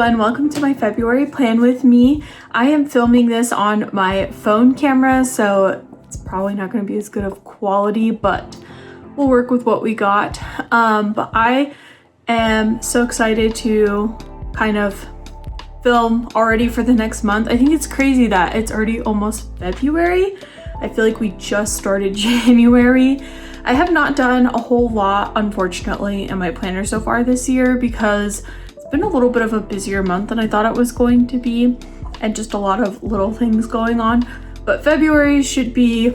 and welcome to my February plan with me. I am filming this on my phone camera, so it's probably not going to be as good of quality, but we'll work with what we got. But I am so excited to kind of film already for the next month. I think it's crazy that it's already almost February. I feel like we just started January. I have not done a whole lot, unfortunately, in my planner so far this year because it's been a little bit of a busier month than I thought it was going to be, and just a lot of little things going on. But February should be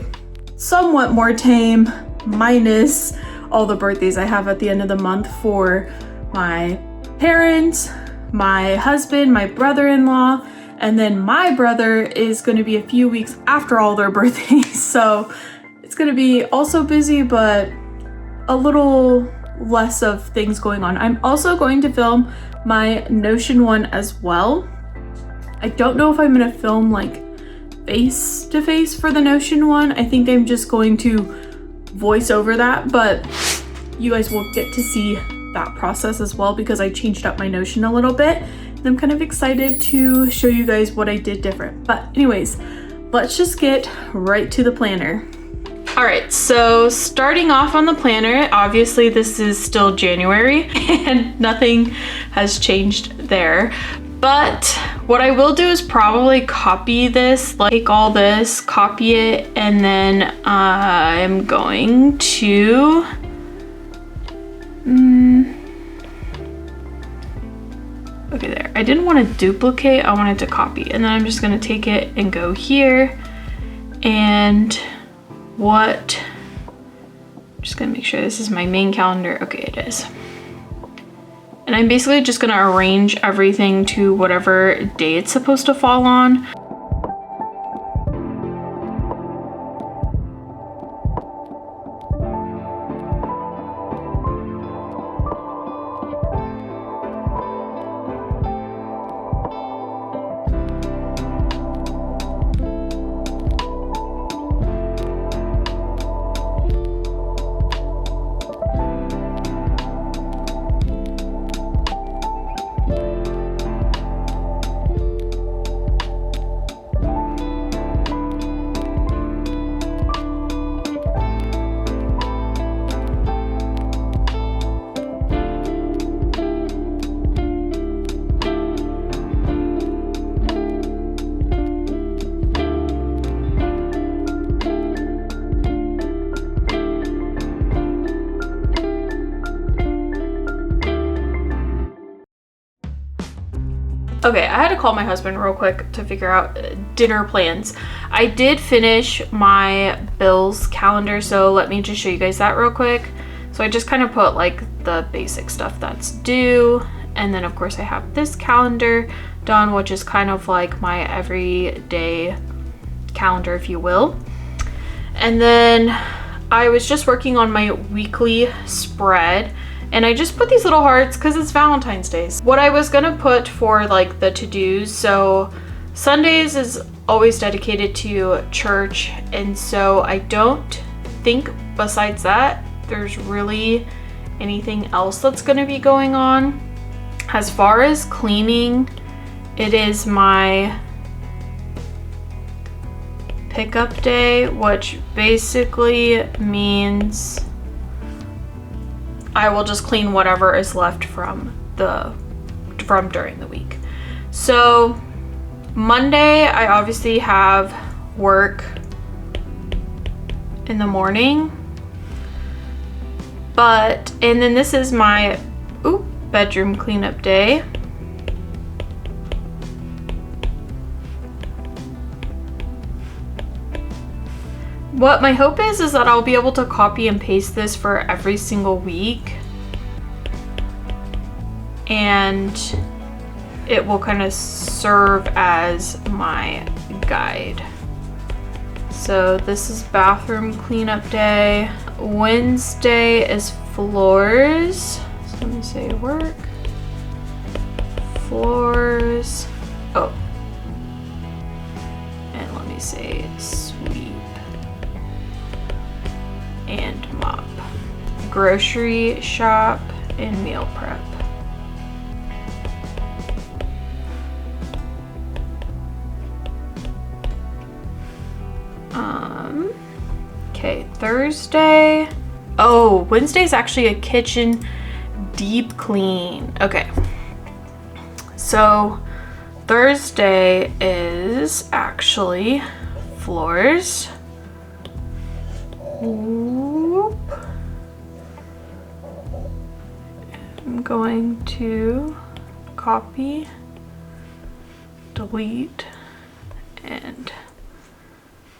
somewhat more tame, minus all the birthdays I have at the end of the month for my parents, my husband, my brother-in-law, and then my brother is going to be a few weeks after all their birthdays. So it's going to be also busy, but a little less of things going on. I'm also going to film my Notion one as well. I don't know if I'm going to film like face to face for the Notion one. I think I'm just going to voice over that, but you guys will get to see that process as well because I changed up my Notion a little bit. And I'm kind of excited to show you guys what I did different. But anyways, let's just get right to the planner. All right, so starting off on the planner, obviously this is still January and nothing has changed there. But what I will do is probably copy this, like take all this, copy it, and then I'm going to okay, there. I didn't want to duplicate, I wanted to copy. And then I'm just going to take it and go here. And I'm just going to make sure this is my main calendar. Okay, it is. And I'm basically just going to arrange everything to whatever day it's supposed to fall on. Okay, I had to call my husband real quick to figure out dinner plans. I did finish my bills calendar, so let me just show you guys that real quick. So I just kind of put like the basic stuff that's due, and then of course I have this calendar done, which is kind of like my everyday calendar, if you will. And then I was just working on my weekly spread, and I just put these little hearts because it's Valentine's Day. What I was gonna put for like the to-dos, so Sundays is always dedicated to church, and so I don't think besides that there's really anything else that's gonna be going on. As far as cleaning, it is my pickup day, which basically means I will just clean whatever is left from during the week. So Monday, I obviously have work in the morning, and then this is my bedroom cleanup day. What my hope is that I'll be able to copy and paste this for every single week, and it will kind of serve as my guide. So this is bathroom cleanup day. Wednesday is floors. So let me say work, floors, and let me say sweep and mop. Grocery shop and meal prep. Thursday. Oh, Wednesday's actually a kitchen deep clean. Okay. So Thursday is actually floors. Whoop. I'm going to copy, delete, and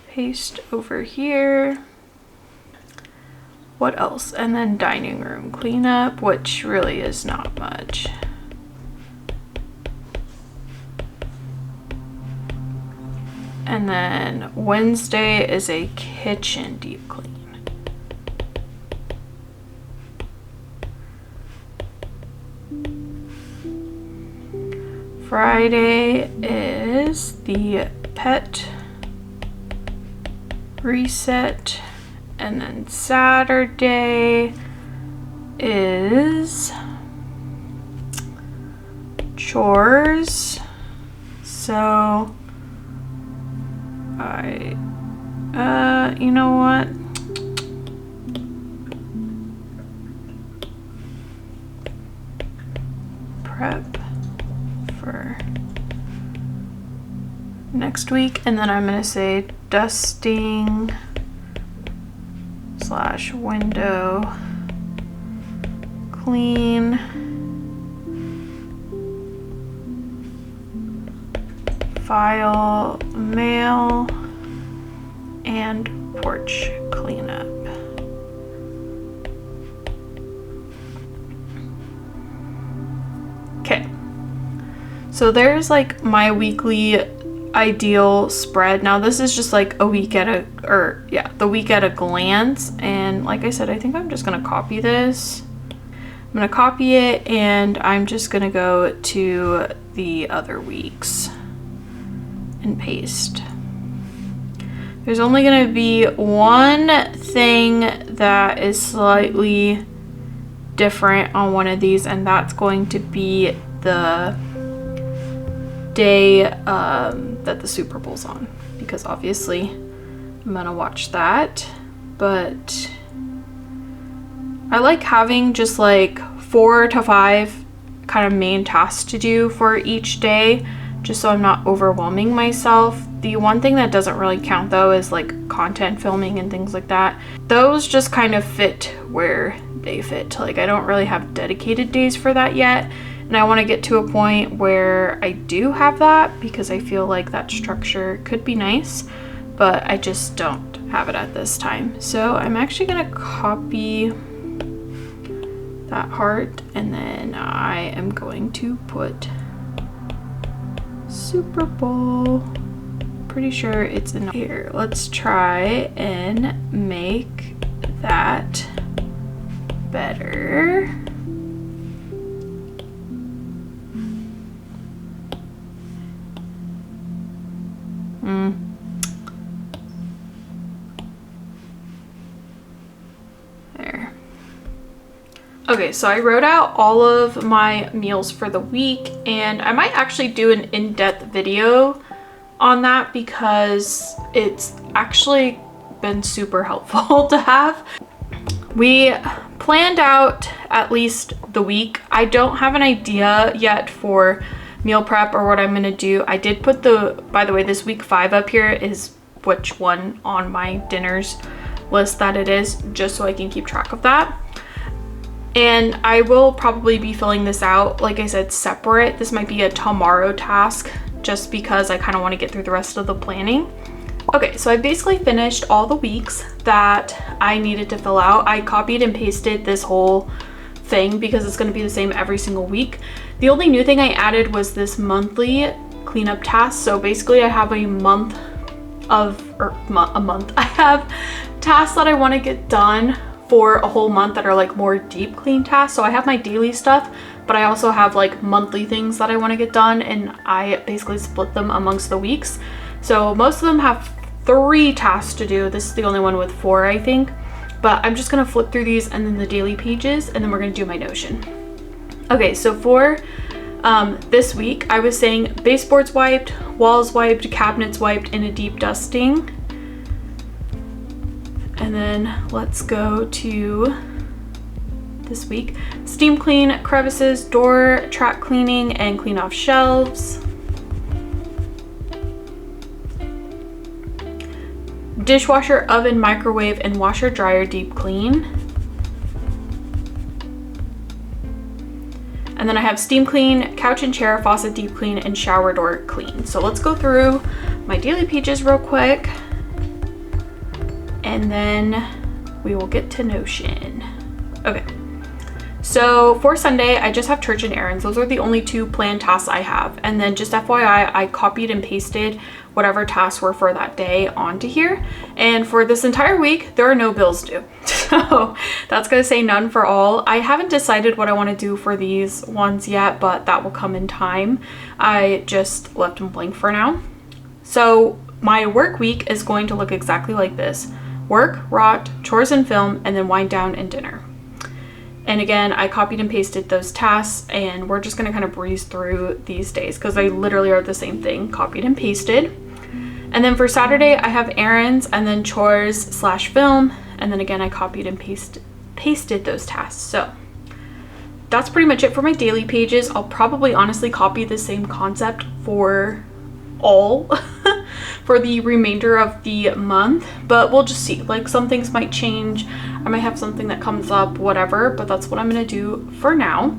paste over here. What else? And then dining room cleanup, which really is not much. And then Wednesday is a kitchen deep clean. Friday is the pet reset. And then Saturday is chores. So you know what? Prep for next week. And then I'm gonna say dusting / window clean, file mail, and porch cleanup. Okay, so there's like my weekly ideal spread. Now this is just like a week at a, the week at a glance. And like I said, I think I'm just gonna copy this. I'm gonna copy it and I'm just gonna go to the other weeks and paste. There's only gonna be one thing that is slightly different on one of these, and that's going to be the day that the Super Bowl's on, because obviously I'm gonna watch that. But I like having just like 4 to 5 kind of main tasks to do for each day, just so I'm not overwhelming myself. The one thing that doesn't really count though is like content filming and things like that. Those just kind of fit where they fit. Like I don't really have dedicated days for that yet. And I want to get to a point where I do have that, because I feel like that structure could be nice, but I just don't have it at this time. So I'm actually going to copy that heart, and then I am going to put Super Bowl. Pretty sure it's in here. Let's try and make that better. There. Okay, so I wrote out all of my meals for the week, and I might actually do an in-depth video on that because it's actually been super helpful to have. We planned out at least the week. I don't have an idea yet for meal prep or what I'm gonna do. I did put by the way, this week 5 up here is which one on my dinners list that it is, just so I can keep track of that. And I will probably be filling this out, like I said, separate. This might be a tomorrow task, just because I kind of want to get through the rest of the planning. Okay, so I basically finished all the weeks that I needed to fill out. I copied and pasted this whole thing because it's going to be the same every single week. The only new thing I added was this monthly cleanup task. So basically I have a month of, I have tasks that I want to get done for a whole month that are like more deep clean tasks. So I have my daily stuff, but I also have like monthly things that I want to get done, and I basically split them amongst the weeks. So most of them have 3 tasks to do. This is the only one with 4, I think. But I'm just gonna flip through these and then the daily pages, and then we're gonna do my Notion. Okay, so for this week, I was saying baseboards wiped, walls wiped, cabinets wiped, and a deep dusting. And then let's go to this week. Steam clean crevices, door track cleaning, and clean off shelves. Dishwasher, oven, microwave, and washer dryer deep clean. And then I have steam clean, couch and chair, faucet deep clean, and shower door clean. So let's go through my daily pages real quick, and then we will get to Notion. Okay. So for Sunday, I just have church and errands. Those are the only 2 planned tasks I have. And then just FYI, I copied and pasted whatever tasks were for that day onto here. And for this entire week, there are no bills due. So that's gonna say none for all. I haven't decided what I wanna do for these ones yet, but that will come in time. I just left them blank for now. So my work week is going to look exactly like this. Work, rot, chores and film, and then wind down and dinner. And again, I copied and pasted those tasks, and we're just gonna kind of breeze through these days because they literally are the same thing, copied and pasted. And then for Saturday, I have errands and then chores / film. And then again, I copied and pasted those tasks. So that's pretty much it for my daily pages. I'll probably honestly copy the same concept for all for the remainder of the month, but we'll just see. Like, some things might change. I might have something that comes up, whatever, but that's what I'm gonna do for now.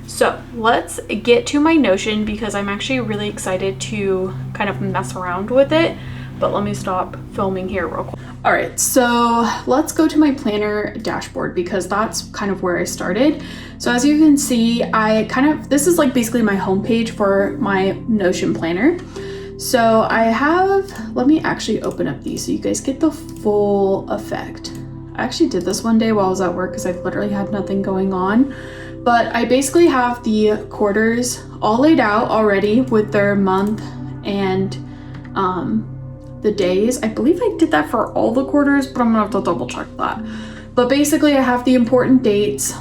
So let's get to my Notion because I'm actually really excited to kind of mess around with it, but let me stop filming here real quick. All right, so let's go to my planner dashboard because that's kind of where I started. So as you can see, this is like basically my homepage for my Notion planner. So I have, let me actually open up these so you guys get the full effect. I actually did this one day while I was at work because I literally had nothing going on. But I basically have the quarters all laid out already with their month and the days. I believe I did that for all the quarters, but I'm gonna have to double check that. But basically I have the important dates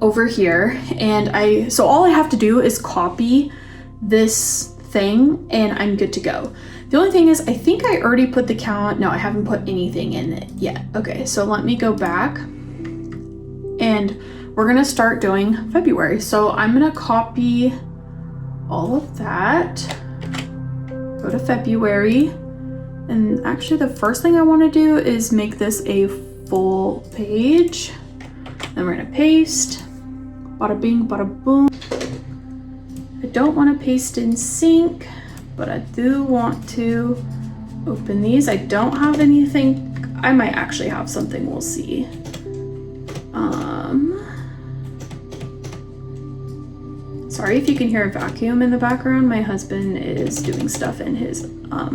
over here, and so all I have to do is copy this thing and I'm good to go. The only thing is I think I already put the count. No, I haven't put anything in it yet. Okay, so let me go back and we're gonna start doing February. So I'm gonna copy all of that, go to February, and actually the first thing I wanna do is make this a full page. Then we're gonna paste, bada bing, bada boom. I don't wanna paste in sync, but I do want to open these. I don't have anything. I might actually have something, we'll see. Sorry if you can hear a vacuum in the background. My husband is doing stuff in his, I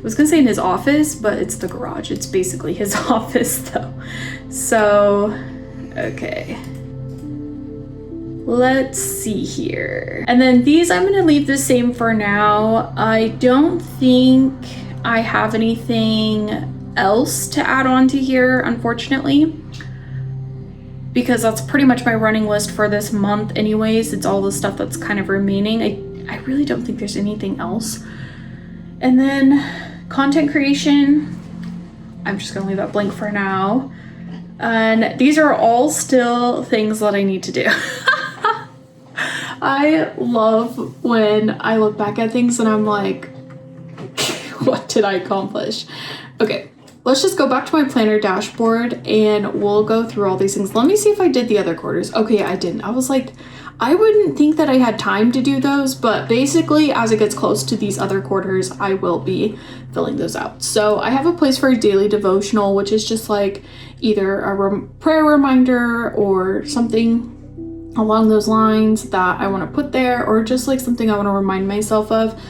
was gonna say in his office, but it's the garage. It's basically his office though. So, okay. Let's see here. And then these I'm gonna leave the same for now. I don't think I have anything else to add on to here, unfortunately, because that's pretty much my running list for this month anyways. It's all the stuff that's kind of remaining. I really don't think there's anything else. And then content creation, I'm just gonna leave that blank for now. And these are all still things that I need to do. I love when I look back at things and I'm like, what did I accomplish? Okay, let's just go back to my planner dashboard and we'll go through all these things. Let me see if I did the other quarters. Okay, I didn't. I was like, I wouldn't think that I had time to do those, but basically as it gets close to these other quarters, I will be filling those out. So I have a place for a daily devotional, which is just like either a prayer reminder or something along those lines that I want to put there, or just like something I want to remind myself of.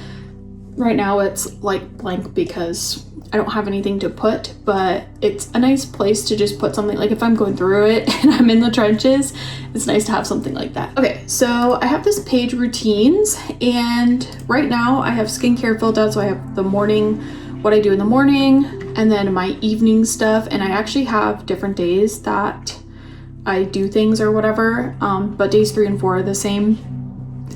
Right now it's like blank because I don't have anything to put, but it's a nice place to just put something. Like if I'm going through it and I'm in the trenches, it's nice to have something like that. Okay, so I have this page routines, and right now I have skincare filled out. So I have the morning, what I do in the morning, and then my evening stuff. And I actually have different days that I do things or whatever, but days 3 and 4 are the same.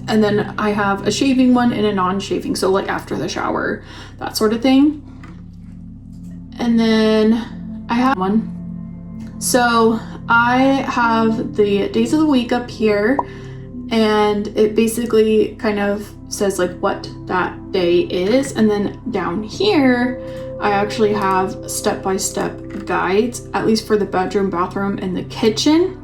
And then I have a shaving one and a non-shaving, so like after the shower, that sort of thing. And then I have one. So I have the days of the week up here, and it basically kind of says like what that day is. And then down here, I actually have step-by-step guides, at least for the bedroom, bathroom, and the kitchen.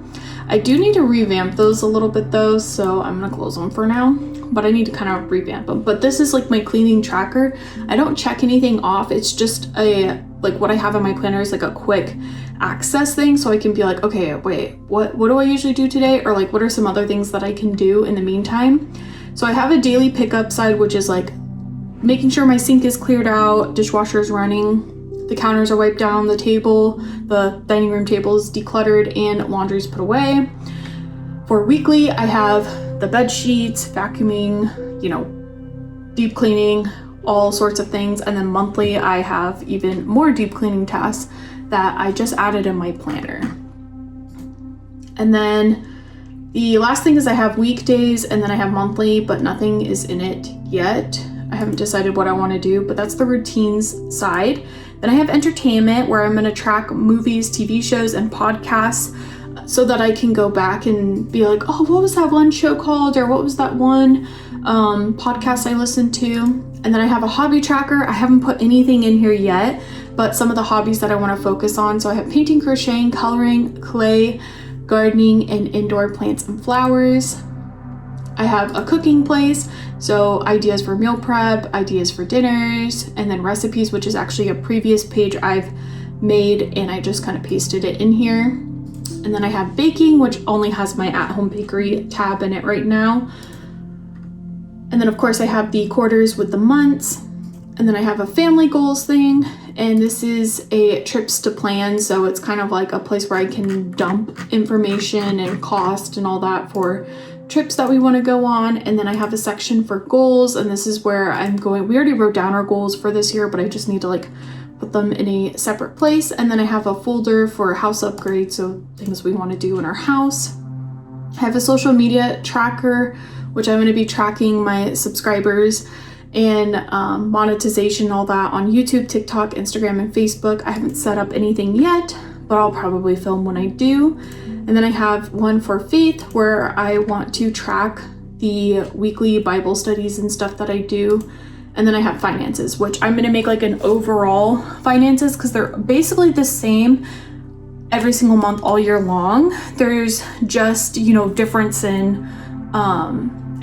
I do need to revamp those a little bit though, so I'm gonna close them for now, but I need to kind of revamp them. But this is like my cleaning tracker. I don't check anything off. It's just like what I have in my planner is like a quick access thing, so I can be like, okay, wait, what do I usually do today? Or like, what are some other things that I can do in the meantime? So I have a daily pickup side, which is like making sure my sink is cleared out, dishwasher is running, the counters are wiped down, the table, the dining room table is decluttered, and laundry is put away. For weekly, I have the bed sheets, vacuuming, deep cleaning, all sorts of things. And then monthly, I have even more deep cleaning tasks that I just added in my planner. And then the last thing is I have weekdays, and then I have monthly, but nothing is in it yet. I haven't decided what I want to do, but that's the routines side. Then I have entertainment, where I'm going to track movies, TV shows, and podcasts so that I can go back and be like, oh, what was that one show called? Or what was that one podcast I listened to? And then I have a hobby tracker. I haven't put anything in here yet, but some of the hobbies that I want to focus on. So I have painting, crocheting, coloring, clay, gardening, and indoor plants and flowers. I have a cooking place, so ideas for meal prep, ideas for dinners, and then recipes, which is actually a previous page I've made, and I just kind of pasted it in here. And then I have baking, which only has my at-home bakery tab in it right now. And then of course I have the quarters with the months. And then I have a family goals thing, and this is a trips to plan, so it's kind of like a place where I can dump information and cost and all that for trips that we want to go on. And then I have a section for goals, and this is where I'm going. We already wrote down our goals for this year, but I just need to like put them in a separate place. And then I have a folder for house upgrades, so things we want to do in our house. I have a social media tracker, which I'm going to be tracking my subscribers and monetization, all that on YouTube, TikTok, Instagram, and Facebook. I haven't set up anything yet, but I'll probably film when I do. And then I have one for faith, where I want to track the weekly Bible studies and stuff that I do. And then I have finances, which I'm going to make like an overall finances, because they're basically the same every single month all year long. There's just, difference in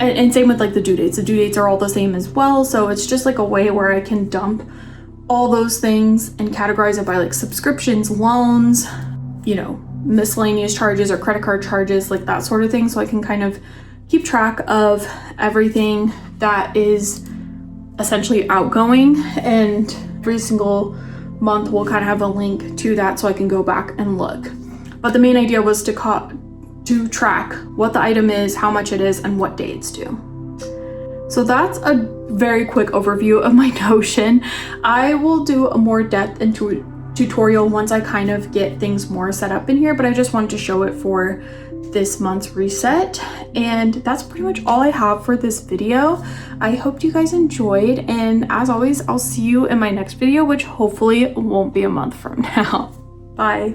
and same with like the due dates. The due dates are all the same as well. So it's just like a way where I can dump all those things and categorize it by like subscriptions, loans, miscellaneous charges or credit card charges, like that sort of thing. So I can kind of keep track of everything that is essentially outgoing, and every single month we'll kind of have a link to that so I can go back and look. But the main idea was to track what the item is, how much it is, and what day it's due. So that's a very quick overview of my Notion. I will do a more depth into tutorial once I kind of get things more set up in here, but I just wanted to show it for this month's reset. And that's pretty much all I have for this video. I hope you guys enjoyed, and as always, I'll see you in my next video, which hopefully won't be a month from now. Bye.